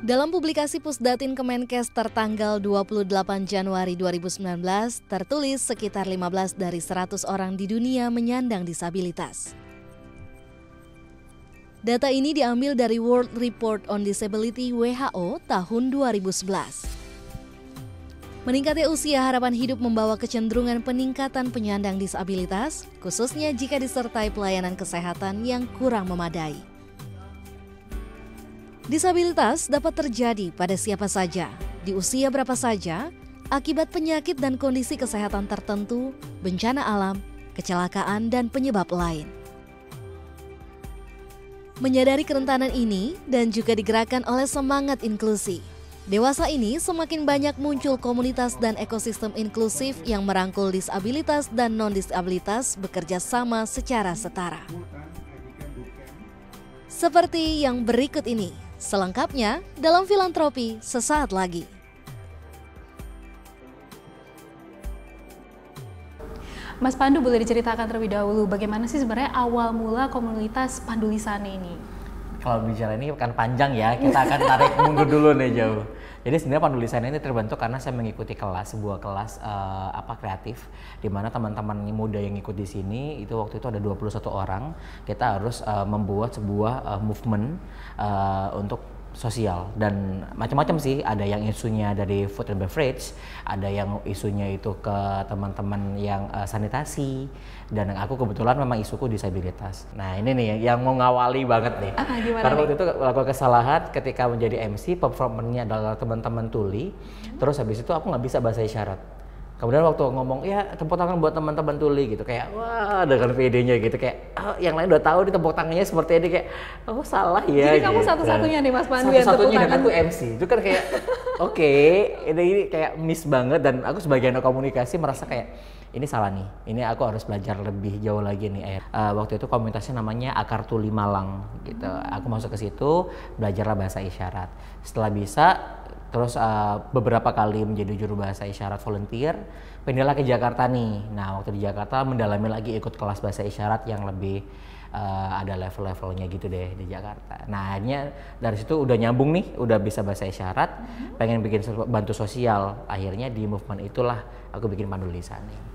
Dalam publikasi Pusdatin Kemenkes tertanggal 28 Januari 2019, tertulis sekitar 15 dari 100 orang di dunia menyandang disabilitas. Data ini diambil dari World Report on Disability WHO tahun 2011. Meningkatnya usia harapan hidup membawa kecenderungan peningkatan penyandang disabilitas, khususnya jika disertai pelayanan kesehatan yang kurang memadai. Disabilitas dapat terjadi pada siapa saja, di usia berapa saja, akibat penyakit dan kondisi kesehatan tertentu, bencana alam, kecelakaan, dan penyebab lain. Menyadari kerentanan ini dan juga digerakkan oleh semangat inklusi, dewasa ini semakin banyak muncul komunitas dan ekosistem inklusif yang merangkul disabilitas dan non-disabilitas bekerja sama secara setara. Seperti yang berikut ini. Selengkapnya dalam Filantropi sesaat lagi. Mas Pandu, boleh diceritakan terlebih dahulu bagaimana sih sebenarnya awal mula komunitas Pandu Lisane ini? Kalau bicara ini kan panjang ya, kita akan tarik mundur dulu nih jauh. Jadi sebenarnya Pandu Lisane ini terbentuk karena saya mengikuti sebuah kelas kreatif, di mana teman-teman muda yang ikut di sini itu waktu itu ada 21 orang. Kita harus membuat sebuah movement untuk sosial dan macam-macam sih. Ada yang isunya dari food and beverage, ada yang isunya itu ke teman-teman yang sanitasi, dan aku kebetulan memang isuku disabilitas. Nah ini nih yang mau ngawali banget nih. Karena waktu itu lakukan kesalahan ketika menjadi MC, performernya adalah teman-teman tuli. Terus habis itu aku nggak bisa bahasa isyarat. Kemudian waktu ngomong, ya tepuk tangan buat teman-teman tuli gitu, kayak wah dengan PD-nya gitu, kayak oh, yang lain udah tahu nih tepuk tangannya seperti ini, kayak oh salah ya. Jadi kamu gitu. satu-satunya nih Mas Pandu yang tepuk Satu-satunya tangan. dan aku MC, itu kan kayak oke, ini kayak miss banget, dan aku sebagai anak komunikasi merasa kayak ini salah nih, ini aku harus belajar lebih jauh lagi nih. Waktu itu komunitasnya namanya Akar Tuli Malang gitu, aku masuk ke situ, belajarlah bahasa isyarat. Setelah bisa, terus beberapa kali menjadi juru bahasa isyarat volunteer, pindahlah ke Jakarta nih. Nah waktu di Jakarta mendalami lagi ikut kelas bahasa isyarat yang lebih ada level-levelnya gitu deh di Jakarta. Nah akhirnya dari situ udah nyambung nih, udah bisa bahasa isyarat, pengen bikin bantu sosial. Akhirnya di movement itulah aku bikin Pandu Lisane.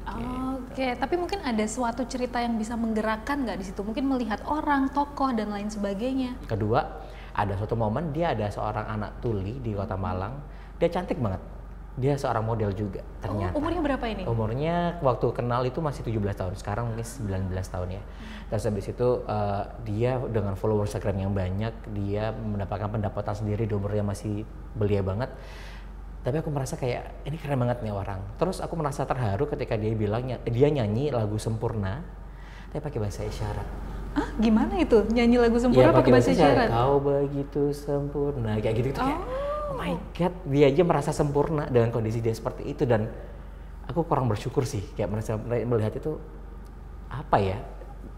Oke, tapi mungkin ada suatu cerita yang bisa menggerakkan nggak di situ? Mungkin melihat orang, tokoh dan lain sebagainya. Kedua, ada suatu momen dia ada seorang anak tuli di Kota Malang, dia cantik banget, dia seorang model juga ternyata. Umurnya berapa ini? Umurnya waktu kenal itu masih 17 tahun, sekarang mungkin 19 tahun ya. Terus habis itu dia dengan follower Instagram yang banyak, dia mendapatkan pendapatan sendiri, di umurnya masih belia banget. Tapi aku merasa kayak ini keren banget nih orang. Terus aku merasa terharu ketika dia bilang dia nyanyi lagu Sempurna, tapi pakai bahasa isyarat. Ah, gimana itu? Nyanyi lagu Sempurna pakai bahasa isyarat? Kau begitu sempurna, kayak gitu kayak oh my god, dia aja merasa sempurna dengan kondisi dia seperti itu, dan aku kurang bersyukur sih, kayak merasa melihat itu apa ya,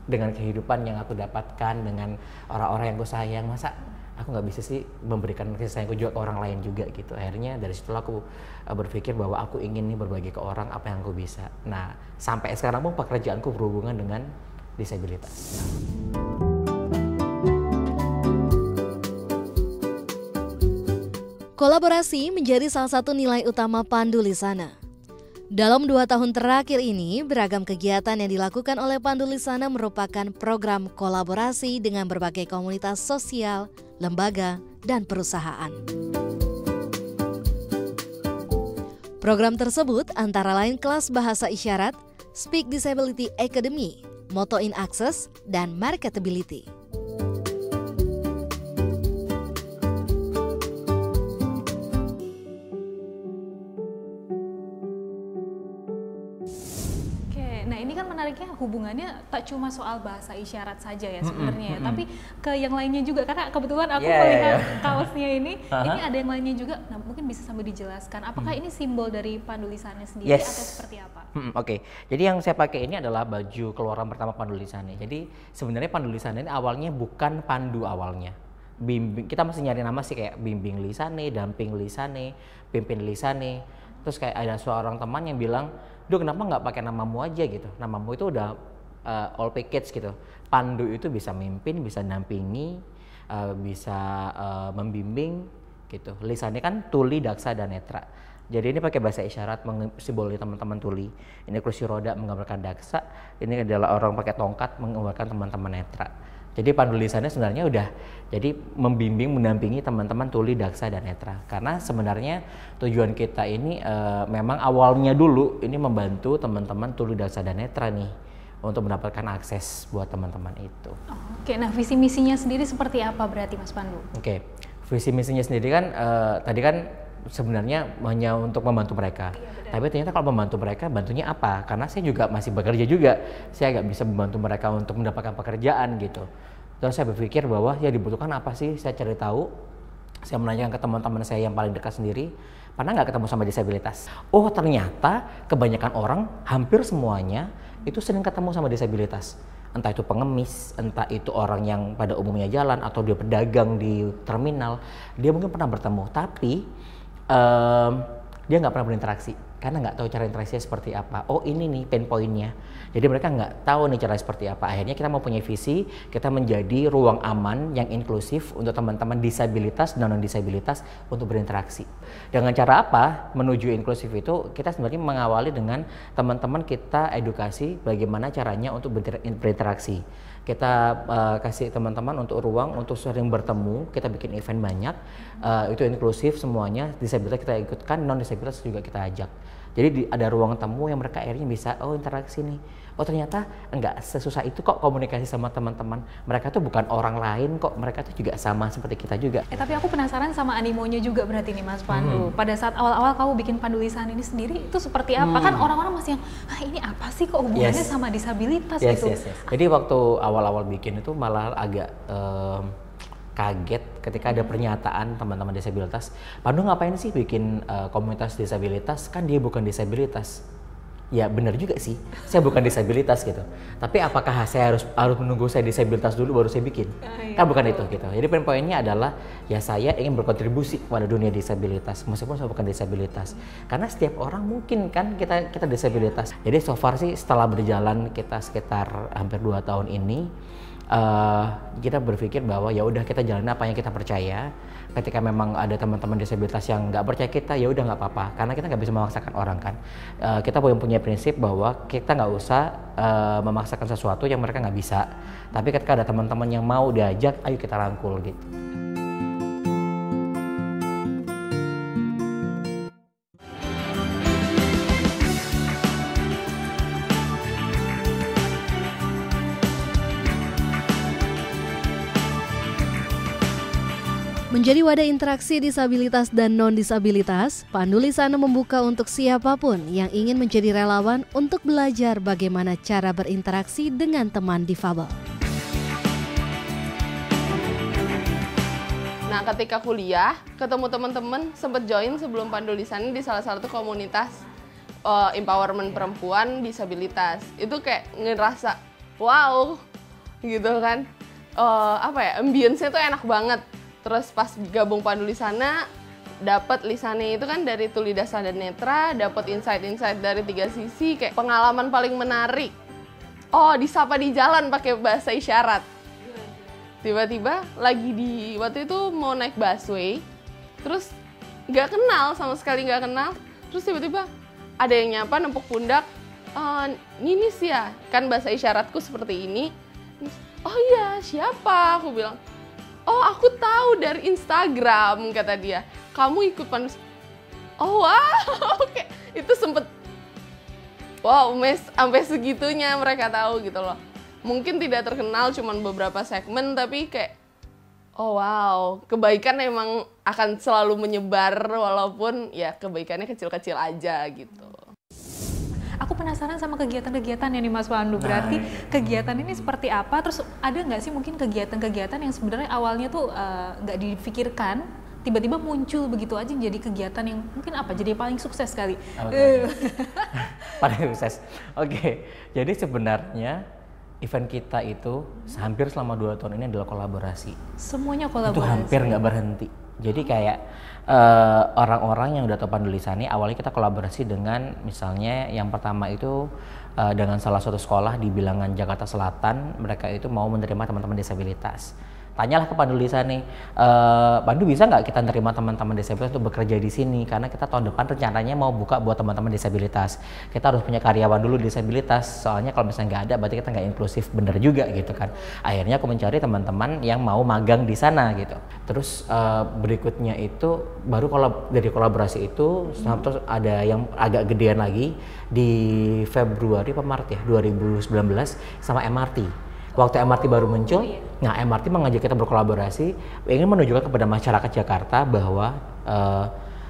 dengan kehidupan yang aku dapatkan, dengan orang-orang yang aku sayang, masa aku nggak bisa sih memberikan kasih sayangku juga ke orang lain juga gitu. Akhirnya dari situ aku berpikir bahwa aku ingin nih berbagi ke orang apa yang aku bisa. Nah sampai sekarang pun pekerjaanku berhubungan dengan disabilitas. Kolaborasi menjadi salah satu nilai utama Pandu Lisane. Dalam 2 tahun terakhir ini, beragam kegiatan yang dilakukan oleh Pandu Lisane merupakan program kolaborasi dengan berbagai komunitas sosial, lembaga, dan perusahaan. Program tersebut antara lain kelas bahasa isyarat, Speak Disability Academy, Moto in Access, dan Marketability. Nah ini kan menariknya hubungannya tak cuma soal bahasa isyarat saja ya sebenarnya, tapi ke yang lainnya juga, karena kebetulan aku melihat kaosnya ini ada yang lainnya juga. Nah mungkin bisa sambil dijelaskan, apakah ini simbol dari Pandu Lisane sendiri atau seperti apa? Oke, jadi yang saya pakai ini adalah baju keluaran pertama Pandu Lisane. Jadi sebenarnya Pandu Lisane ini awalnya bukan Pandu awalnya. Bimbing, kita masih nyari nama sih, kayak Bimbing Lisane, Damping Lisane, Pimpin Lisane. Terus kayak ada seorang teman yang bilang, "Duh, kenapa nggak pakai namamu aja gitu? Namamu itu udah all package gitu. Pandu itu bisa mimpin, bisa dampingi, bisa membimbing, gitu. Lisannya kan tuli, daksa, dan netra. Jadi ini pakai bahasa isyarat mensimboli teman-teman tuli. Ini kursi roda menggambarkan daksa. Ini adalah orang pakai tongkat menggambarkan teman-teman netra. Jadi pandu lisannya sebenarnya udah jadi membimbing, mendampingi teman-teman tuli, daksa, dan netra. Karena sebenarnya tujuan kita ini memang awalnya dulu ini membantu teman-teman tuli, daksa, dan netra nih untuk mendapatkan akses buat teman-teman itu. Oke, nah visi misinya sendiri seperti apa berarti Mas Pandu? Oke, visi misinya sendiri kan tadi kan sebenarnya hanya untuk membantu mereka. Tapi ternyata kalau membantu mereka, bantunya apa? Karena saya juga masih bekerja juga, saya nggak bisa membantu mereka untuk mendapatkan pekerjaan gitu. Terus saya berpikir bahwa ya dibutuhkan apa sih? Saya cari tahu, saya menanyakan ke teman-teman saya yang paling dekat sendiri, pernah nggak ketemu sama disabilitas? Oh ternyata kebanyakan orang, hampir semuanya itu sering ketemu sama disabilitas. Entah itu pengemis, entah itu orang yang pada umumnya jalan, atau dia pedagang di terminal, dia mungkin pernah bertemu, tapi dia nggak pernah berinteraksi karena nggak tahu cara interaksinya seperti apa. Oh ini nih pain point-nya. Jadi mereka nggak tahu nih cara seperti apa. Akhirnya kita mau punya visi, kita menjadi ruang aman yang inklusif untuk teman-teman disabilitas dan non-disabilitas untuk berinteraksi. Dengan cara apa menuju inklusif itu? Kita sebenarnya mengawali dengan teman-teman kita edukasi bagaimana caranya untuk berinteraksi. Kita kasih teman-teman untuk ruang untuk sering bertemu, kita bikin event banyak, itu inklusif semuanya, disabilitas kita ikutkan, non-disabilitas juga kita ajak. Jadi ada ruang temu yang mereka akhirnya bisa, oh interaksi nih, oh ternyata enggak sesusah itu kok komunikasi sama teman-teman. Mereka tuh bukan orang lain kok, mereka tuh juga sama seperti kita juga. Tapi aku penasaran sama animonya juga berarti nih Mas Pandu. Pada saat awal-awal kamu bikin pandu lisan ini sendiri, itu seperti apa? Kan orang-orang masih yang, ini apa sih kok hubungannya sama disabilitas gitu. Jadi waktu awal-awal bikin itu malah agak kaget ketika ada pernyataan teman-teman disabilitas, Pandu ngapain sih bikin komunitas disabilitas, kan dia bukan disabilitas. Ya benar juga sih, saya bukan disabilitas gitu. Tapi apakah saya harus menunggu saya disabilitas dulu baru saya bikin? Kan bukan itu gitu. Jadi poinnya adalah ya saya ingin berkontribusi pada dunia disabilitas meskipun saya bukan disabilitas. Karena setiap orang mungkin kan kita disabilitas. Jadi so far sih setelah berjalan kita sekitar hampir 2 tahun ini, kita berpikir bahwa ya udah kita jalanin apa yang kita percaya. Ketika memang ada teman-teman disabilitas yang nggak percaya kita, ya udah nggak apa-apa, karena kita nggak bisa memaksakan orang kan. Kita punya prinsip bahwa kita nggak usah memaksakan sesuatu yang mereka nggak bisa. Tapi ketika ada teman-teman yang mau diajak, ayo kita rangkul gitu. Menjadi wadah interaksi disabilitas dan non-disabilitas, Pandu Lisana membuka untuk siapapun yang ingin menjadi relawan untuk belajar bagaimana cara berinteraksi dengan teman difabel. Nah, ketika kuliah, ketemu teman-teman, sempat join sebelum Pandu Lisana di salah satu komunitas empowerment perempuan disabilitas. Itu kayak ngerasa, wow, gitu kan. Ambience-nya tuh enak banget. Terus pas gabung Pandu Lisana, dapat lisannya itu kan dari tuli, daksa, dan netra, dapat insight-insight dari 3 sisi, kayak pengalaman paling menarik. Oh, disapa di jalan pakai bahasa isyarat. Tiba-tiba lagi waktu itu mau naik busway, terus nggak kenal, sama sekali nggak kenal, terus tiba-tiba ada yang nyapa nempuk pundak, Ninis ya, kan bahasa isyaratku seperti ini. Oh iya, siapa? Aku bilang, oh aku tahu dari Instagram, kata dia. Kamu ikut Pandu. Oh wow, oke. Itu sempet, wow, sampai segitunya mereka tahu gitu loh. Mungkin tidak terkenal, cuman beberapa segmen, tapi kayak, oh wow, kebaikan emang akan selalu menyebar walaupun ya kebaikannya kecil-kecil aja gitu. Aku penasaran sama kegiatan-kegiatan yang nih Mas Pandu. Berarti kegiatan ini seperti apa? Terus ada nggak sih mungkin kegiatan-kegiatan yang sebenarnya awalnya tuh nggak dipikirkan, tiba-tiba muncul begitu aja jadi kegiatan yang mungkin jadi paling sukses kali. Paling sukses. Oke. Jadi sebenarnya event kita itu hampir selama 2 tahun ini adalah kolaborasi. Semuanya kolaborasi. Itu hampir nggak berhenti. Jadi kayak orang-orang yang udah tahu Pandu Lisana, awalnya kita kolaborasi dengan misalnya yang pertama itu dengan salah satu sekolah di bilangan Jakarta Selatan, mereka itu mau menerima teman-teman disabilitas. tanyalah ke Pandu Lisa nih, Pandu bisa nggak kita nerima teman-teman disabilitas untuk bekerja di sini, karena kita tahun depan rencananya mau buka buat teman-teman disabilitas. Kita harus punya karyawan dulu disabilitas, soalnya kalau misalnya nggak ada berarti kita nggak inklusif, bener juga gitu kan. Akhirnya aku mencari teman-teman yang mau magang di sana gitu. Terus berikutnya itu baru dari kolaborasi itu, terus ada yang agak gedean lagi di Februari apa Maret ya 2019 sama MRT. Waktu MRT baru muncul, nah MRT mengajak kita berkolaborasi, ingin menunjukkan kepada masyarakat Jakarta bahwa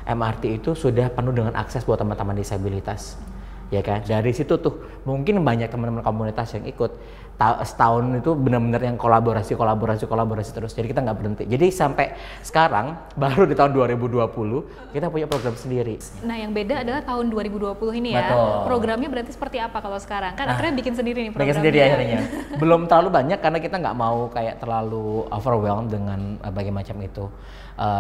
MRT itu sudah penuh dengan akses buat teman-teman disabilitas, ya kan? Dari situ tuh mungkin banyak teman-teman komunitas yang ikut. Setahun itu benar-benar yang kolaborasi terus. Jadi kita nggak berhenti. Jadi sampai sekarang baru di tahun 2020 kita punya program sendiri. Nah, yang beda adalah tahun 2020 ini ya. Betul. Programnya berarti seperti apa kalau sekarang? Kan akhirnya bikin sendiri nih programnya. Bikin sendiri akhirnya. Belum terlalu banyak karena kita nggak mau kayak terlalu overwhelmed dengan berbagai macam itu.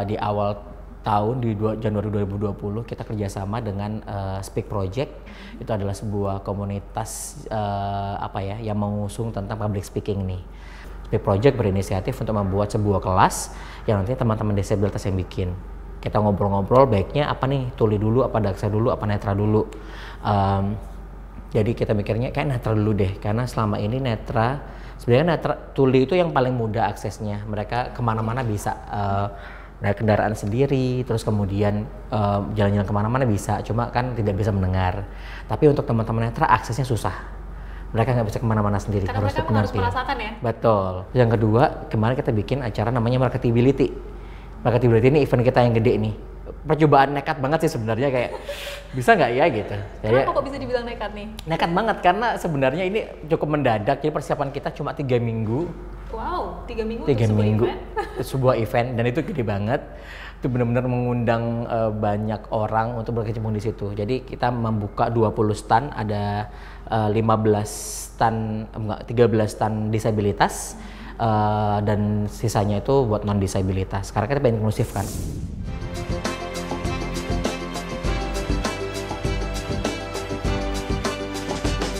Di awal tahun di Januari 2020 kita kerjasama dengan Speak Project. Itu adalah sebuah komunitas yang mengusung tentang public speaking nih. Speak Project berinisiatif untuk membuat sebuah kelas yang nanti teman-teman disabilitas yang bikin. Kita ngobrol-ngobrol baiknya apa nih, tuli dulu, apa daksa dulu, apa netra dulu. Jadi kita mikirnya kayak netra dulu deh, karena selama ini sebenarnya tuli itu yang paling mudah aksesnya. Mereka kemana-mana bisa. Naik kendaraan sendiri, terus kemudian jalan-jalan kemana-mana bisa, cuma kan tidak bisa mendengar. Tapi untuk teman-teman netra aksesnya susah. Mereka nggak bisa kemana-mana sendiri. Karena mereka harus merasakan ya? Betul. Yang kedua, kemarin kita bikin acara namanya Marketability. Marketability ini event kita yang gede nih. Percobaan nekat banget sih sebenarnya, kayak bisa nggak ya gitu. Jadi, kenapa kok bisa dibilang nekat nih? Nekat banget karena sebenarnya ini cukup mendadak. Jadi persiapan kita cuma 3 minggu. Wow, 3 minggu 3 minggu event? sebuah event, dan itu gede banget. Itu benar-benar mengundang banyak orang untuk berkecimpung di situ. Jadi kita membuka 20 stand, ada 13 stand disabilitas, dan sisanya itu buat non disabilitas. Karena kita pengen inklusif kan.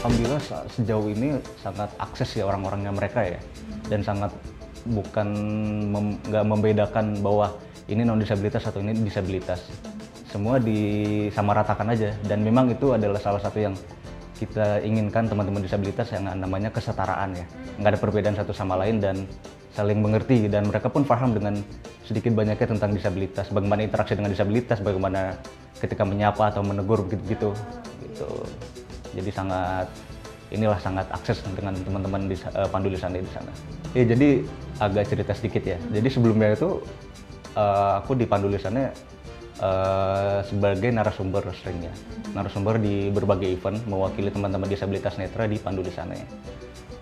Alhamdulillah sejauh ini sangat akses ya orang-orangnya mereka ya, dan sangat nggak membedakan bahwa ini non disabilitas atau ini disabilitas, semua disamaratakan aja. Dan memang itu adalah salah satu yang kita inginkan teman-teman disabilitas, yang namanya kesetaraan ya, nggak ada perbedaan satu sama lain dan saling mengerti, dan mereka pun paham dengan sedikit banyaknya tentang disabilitas, bagaimana interaksi dengan disabilitas, bagaimana ketika menyapa atau menegur gitu. Jadi sangat akses dengan teman-teman di Pandu Lisana di sana. Ya, jadi agak cerita sedikit ya. Jadi sebelumnya itu aku di Pandu Lisana sebagai narasumber seringnya. Narasumber di berbagai event mewakili teman-teman disabilitas netra di Pandu Lisana ya.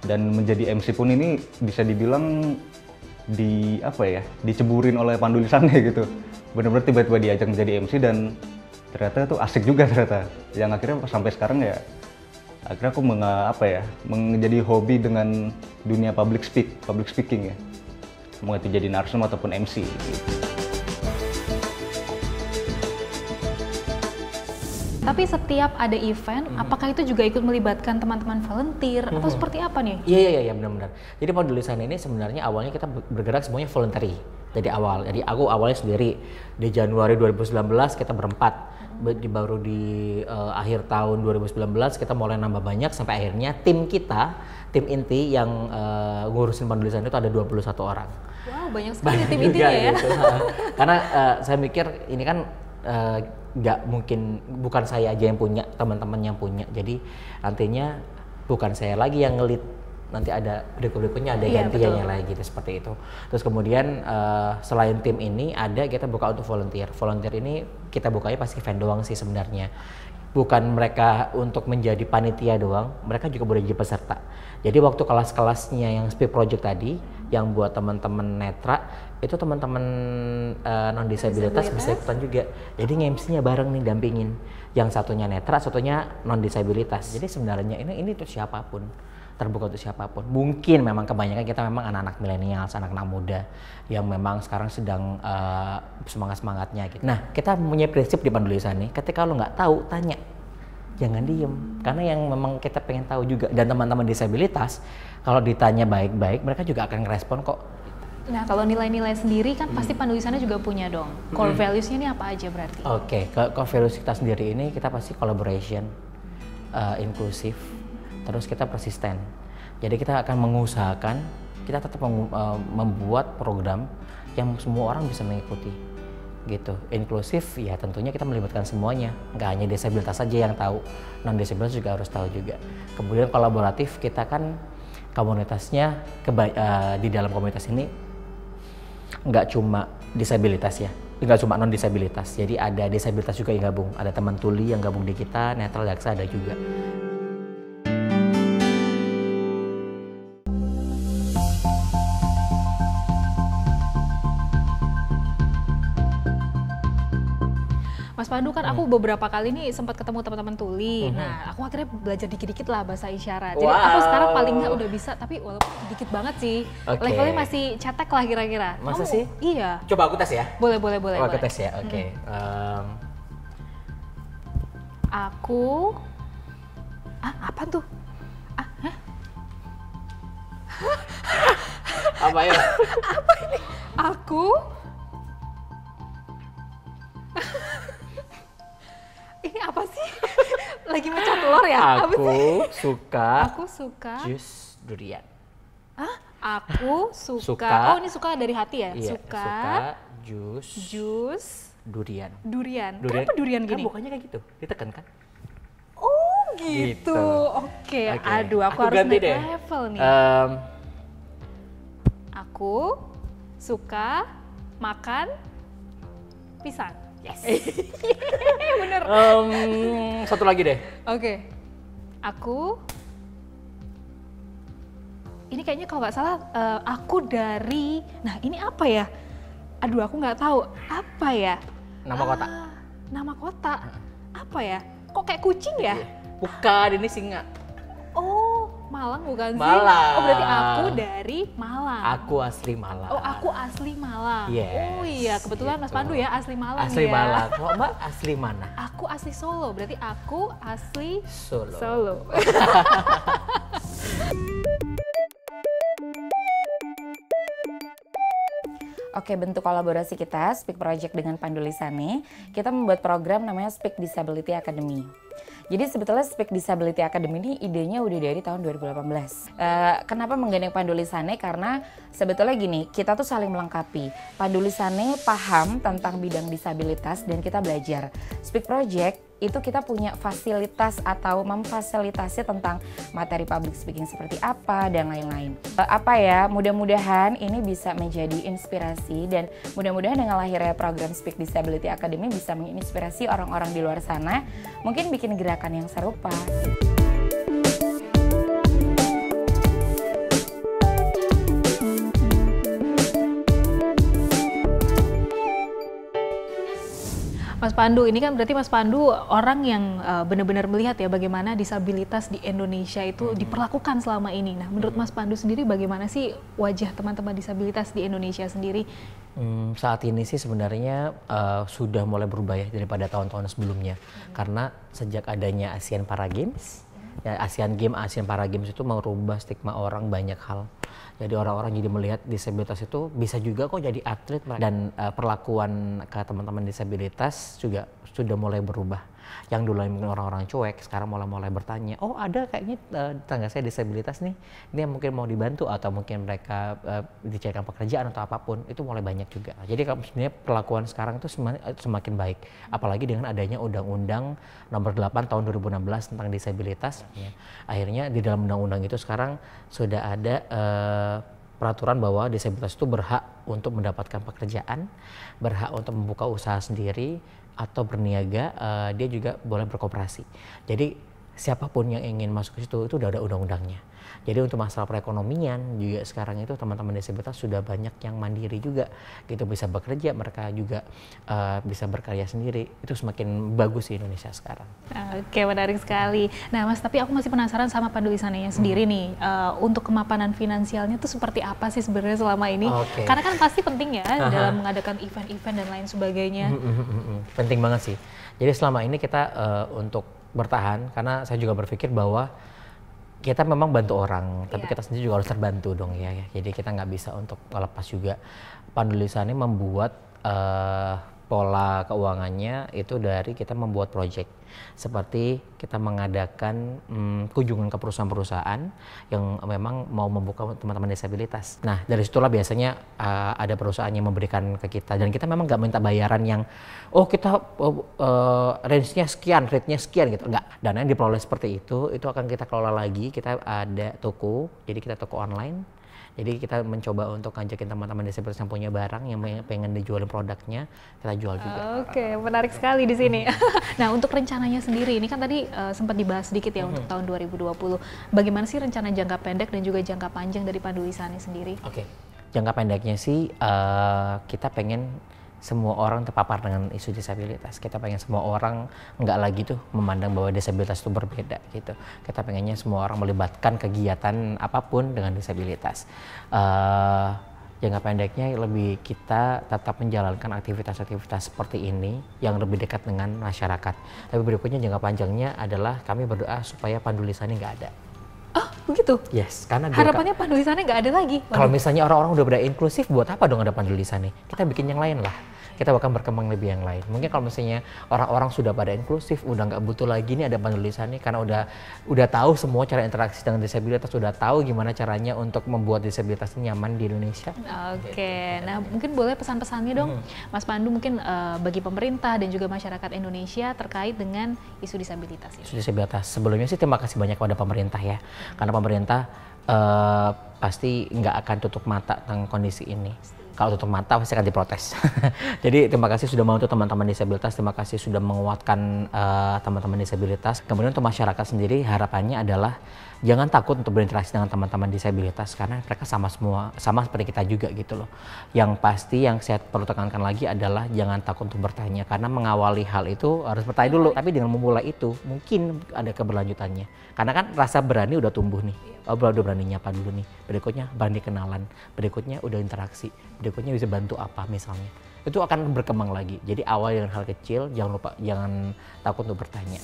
Dan menjadi MC pun ini bisa dibilang diceburin oleh Pandu Lisana gitu. Benar-benar tiba-tiba diajak menjadi MC dan ternyata itu asik juga ternyata. Yang akhirnya sampai sekarang ya akhirnya aku menjadi hobi dengan dunia public speaking ya. Mau itu jadi narsum ataupun MC gitu. Tapi setiap ada event, apakah itu juga ikut melibatkan teman-teman volunteer atau seperti apa nih? Iya benar-benar. Jadi Pandu Lisana ini sebenarnya awalnya kita bergerak semuanya voluntary dari awal. Jadi aku awalnya sendiri di Januari 2019 kita berempat. Baru di akhir tahun 2019 kita mulai nambah banyak sampai akhirnya tim inti yang ngurusin Pandu Lisana itu ada 21 orang. Wow, banyak sekali tim intinya ya. Gitu. Karena saya mikir ini kan nggak mungkin, bukan saya aja yang punya, teman-teman yang punya. Jadi nantinya bukan saya lagi yang ngelit, nanti ada berikutnya ada gantiannya lagi gitu, seperti itu. Terus kemudian selain tim ini kita buka untuk volunteer. Volunteer ini kita bukanya pasti event doang sih sebenarnya. Bukan mereka untuk menjadi panitia doang, mereka juga boleh jadi peserta. Jadi waktu kelas-kelasnya yang Speak Project tadi, yang buat teman-teman netra, itu teman-teman non disabilitas bisa ikutan juga. Jadi nge-MC-nya bareng nih, dampingin. Yang satunya netra, satunya non disabilitas. Jadi sebenarnya ini tuh siapapun, terbuka untuk siapapun. Mungkin memang kebanyakan kita memang anak-anak milenial, anak-anak muda yang memang sekarang sedang semangat-semangatnya gitu. Nah, kita punya prinsip di Pandu Lisana nih, ketika lo nggak tahu, tanya. Jangan diem, karena yang memang kita pengen tahu juga. Dan teman-teman disabilitas, kalau ditanya baik-baik, mereka juga akan ngerespon kok. Nah, kalau nilai-nilai sendiri kan pasti Pandu Lisana juga punya dong. Core values-nya ini apa aja berarti? Oke, core values kita sendiri ini kita pasti collaboration, inklusif, terus kita persisten. Jadi kita akan mengusahakan, kita tetap membuat program yang semua orang bisa mengikuti. Gitu. Inklusif ya tentunya kita melibatkan semuanya, nggak hanya disabilitas saja yang tahu, non disabilitas juga harus tahu juga. Kemudian kolaboratif, kita kan komunitasnya di dalam komunitas ini nggak cuma disabilitas ya, nggak cuma non disabilitas, jadi ada disabilitas juga yang gabung, ada teman tuli yang gabung di kita, netral daksa ada juga. Mas Pandu kan aku beberapa kali nih sempat ketemu teman-teman tuli. Nah, aku akhirnya belajar dikit-dikit lah bahasa isyarat. Jadi aku sekarang paling nggak udah bisa, tapi walaupun dikit banget sih. Levelnya masih cetek lah kira-kira. Masa sih? Iya. Coba aku tes ya. Boleh. Aku tes ya. Oke. Aku apa tuh? Apa ya? Apa ini? Aku ini apa sih? Lagi mecah telur ya? Aku suka jus durian. Aku suka. Oh, ini suka dari hati ya? Iya, suka jus durian. Kenapa durian gini? Kan bukannya kayak gitu, ditekan kan? Oh gitu. Oke. Aduh, aku harus ganti naik deh. level nih. Aku suka makan pisang. Yes. Bener. Satu lagi deh. Oke. Ini kayaknya kalau nggak salah aku dari. Nah, ini apa ya? Aduh, aku nggak tahu. Apa ya? Nama kota. Nama kota. Apa ya? Kok kayak kucing ya? Bukan, ini singa. Oh, Malang bukan sih? Malang. Oh, berarti aku dari Malang. Aku asli Malang. Oh, aku asli Malang. Yes, Oh iya, kebetulan Mas gitu. Pandu ya asli Malang Asli ya. Malang. Kok Mbak asli mana? Aku asli Solo, berarti aku asli Solo. Solo. Oke, bentuk kolaborasi kita, Speak Project dengan Pandu Lisane, kita membuat program namanya Speak Disability Academy. Jadi sebetulnya Speak Disability Academy ini idenya udah dari tahun 2018. Kenapa menggandeng Pandu Lisane? Karena sebetulnya gini, kita tuh saling melengkapi. Pandu Lisane paham tentang bidang disabilitas dan kita belajar. Speak Project itu kita punya fasilitas atau memfasilitasi tentang materi public speaking seperti apa dan lain-lain. Mudah-mudahan ini bisa menjadi inspirasi dan mudah-mudahan dengan lahirnya program Speak Disability Academy bisa menginspirasi orang-orang di luar sana mungkin bikin gerakan yang serupa. Mas Pandu, ini kan berarti Mas Pandu orang yang benar-benar melihat ya bagaimana disabilitas di Indonesia itu diperlakukan selama ini. Nah, menurut Mas Pandu sendiri bagaimana sih wajah teman-teman disabilitas di Indonesia sendiri? Saat ini sih sebenarnya sudah mulai berubah ya daripada tahun-tahun sebelumnya. Karena sejak adanya Asian Para Games, ya Asian Para Games itu merubah stigma orang banyak hal. Jadi orang-orang jadi melihat disabilitas itu bisa juga kok jadi atlet, dan perlakuan ke teman-teman disabilitas juga sudah mulai berubah. Yang dulu mungkin orang-orang cuek, sekarang mulai bertanya, oh ada kayaknya tetangga saya disabilitas nih, ini yang mungkin mau dibantu atau mungkin mereka dicarikan pekerjaan atau apapun, itu mulai banyak juga. Jadi sebenarnya perlakuan sekarang itu semakin baik, apalagi dengan adanya Undang-Undang Nomor 8 Tahun 2016 tentang disabilitas. Akhirnya di dalam undang-undang itu sekarang sudah ada peraturan bahwa disabilitas itu berhak untuk mendapatkan pekerjaan, berhak untuk membuka usaha sendiri, atau berniaga, dia juga boleh berkooperasi. Jadi siapapun yang ingin masuk ke situ itu udah ada undang-undangnya. Jadi untuk masalah perekonomian juga sekarang itu teman-teman disabilitas sudah banyak yang mandiri juga, gitu, bisa bekerja, mereka juga bisa berkarya sendiri. Itu semakin bagus di Indonesia sekarang. Oke, menarik sekali. Nah Mas, tapi aku masih penasaran sama Pandu Lisanenya sendiri nih, untuk kemapanan finansialnya tuh seperti apa sih sebenarnya selama ini? Karena kan pasti penting ya dalam mengadakan event-event dan lain sebagainya. Penting banget sih. Jadi selama ini kita untuk bertahan, karena saya juga berpikir bahwa Kita memang bantu orang, tapi Iya. kita sendiri juga harus terbantu dong ya. Jadi kita nggak bisa untuk melepas juga. Pandu Lisane membuat pola keuangannya itu dari kita membuat project. Seperti kita mengadakan kunjungan ke perusahaan-perusahaan yang memang mau membuka teman-teman disabilitas. Nah dari situlah biasanya ada perusahaan yang memberikan ke kita, dan kita memang nggak minta bayaran yang kita range-nya sekian, rate-nya sekian gitu. Enggak, dana yang diperoleh seperti itu akan kita kelola lagi. Kita ada toko, jadi kita toko online. Jadi kita mencoba untuk ngajakin teman-teman disabilitas yang punya barang, yang pengen dijualin produknya, kita jual juga. Oke, menarik sekali di sini. Nah, untuk rencananya sendiri, ini kan tadi sempat dibahas sedikit ya untuk tahun 2020. Bagaimana sih rencana jangka pendek dan juga jangka panjang dari Pandu Lisane sendiri? Oke, jangka pendeknya sih kita pengen semua orang terpapar dengan isu disabilitas. Kita pengen semua orang nggak lagi tuh memandang bahwa disabilitas itu berbeda gitu. Kita pengennya semua orang melibatkan kegiatan apapun dengan disabilitas. Jangka pendeknya lebih kita tetap menjalankan aktivitas-aktivitas seperti ini yang lebih dekat dengan masyarakat. Tapi berikutnya jangka panjangnya adalah kami berdoa supaya Pandu Lisane nggak ada. Oh, begitu? Yes, karena Harapannya Pandu Lisane nggak ada lagi? kalau misalnya orang-orang udah pada inklusif, buat apa dong ada Pandu Lisane? Kita bikin yang lain lah. Kita bahkan berkembang lebih yang lain. Mungkin kalau misalnya orang-orang sudah pada inklusif, udah nggak butuh lagi nih ada Pandu Lisane karena udah tahu semua cara interaksi dengan disabilitas, udah tahu gimana caranya untuk membuat disabilitas nyaman di Indonesia. Oke, nah mungkin boleh pesan-pesannya dong, Mas Pandu, mungkin bagi pemerintah dan juga masyarakat Indonesia terkait dengan isu disabilitas ini. Isu disabilitas. Sebelumnya sih terima kasih banyak kepada pemerintah ya, karena pemerintah pasti nggak akan tutup mata tentang kondisi ini. Kalau tutup mata pasti akan diprotes. Jadi terima kasih sudah membantu teman-teman disabilitas, terima kasih sudah menguatkan teman-teman disabilitas. Kemudian untuk masyarakat sendiri harapannya adalah jangan takut untuk berinteraksi dengan teman-teman disabilitas karena mereka sama seperti kita juga gitu loh. Yang pasti yang saya perlu tekankan lagi adalah jangan takut untuk bertanya, karena mengawali hal itu harus bertanya dulu. Tapi dengan memulai itu mungkin ada keberlanjutannya. Karena kan rasa berani udah tumbuh nih. Udah berani nyapa dulu nih. Berikutnya berani kenalan. Berikutnya udah interaksi. Berikutnya bisa bantu apa misalnya. Itu akan berkembang lagi. Jadi awal dengan hal kecil, jangan takut untuk bertanya.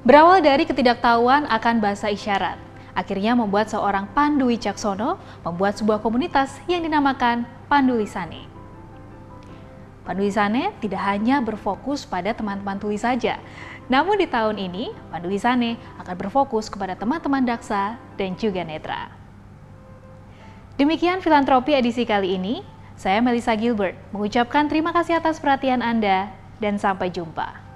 Berawal dari ketidaktahuan akan bahasa isyarat, akhirnya membuat seorang Pandu Wicaksono membuat sebuah komunitas yang dinamakan Pandu Lisane. Pandu Lisane tidak hanya berfokus pada teman-teman tuli saja, namun di tahun ini Pandu Lisane akan berfokus kepada teman-teman daksa dan juga netra. Demikian filantropi edisi kali ini. Saya Melissa Gilbert mengucapkan terima kasih atas perhatian Anda dan sampai jumpa.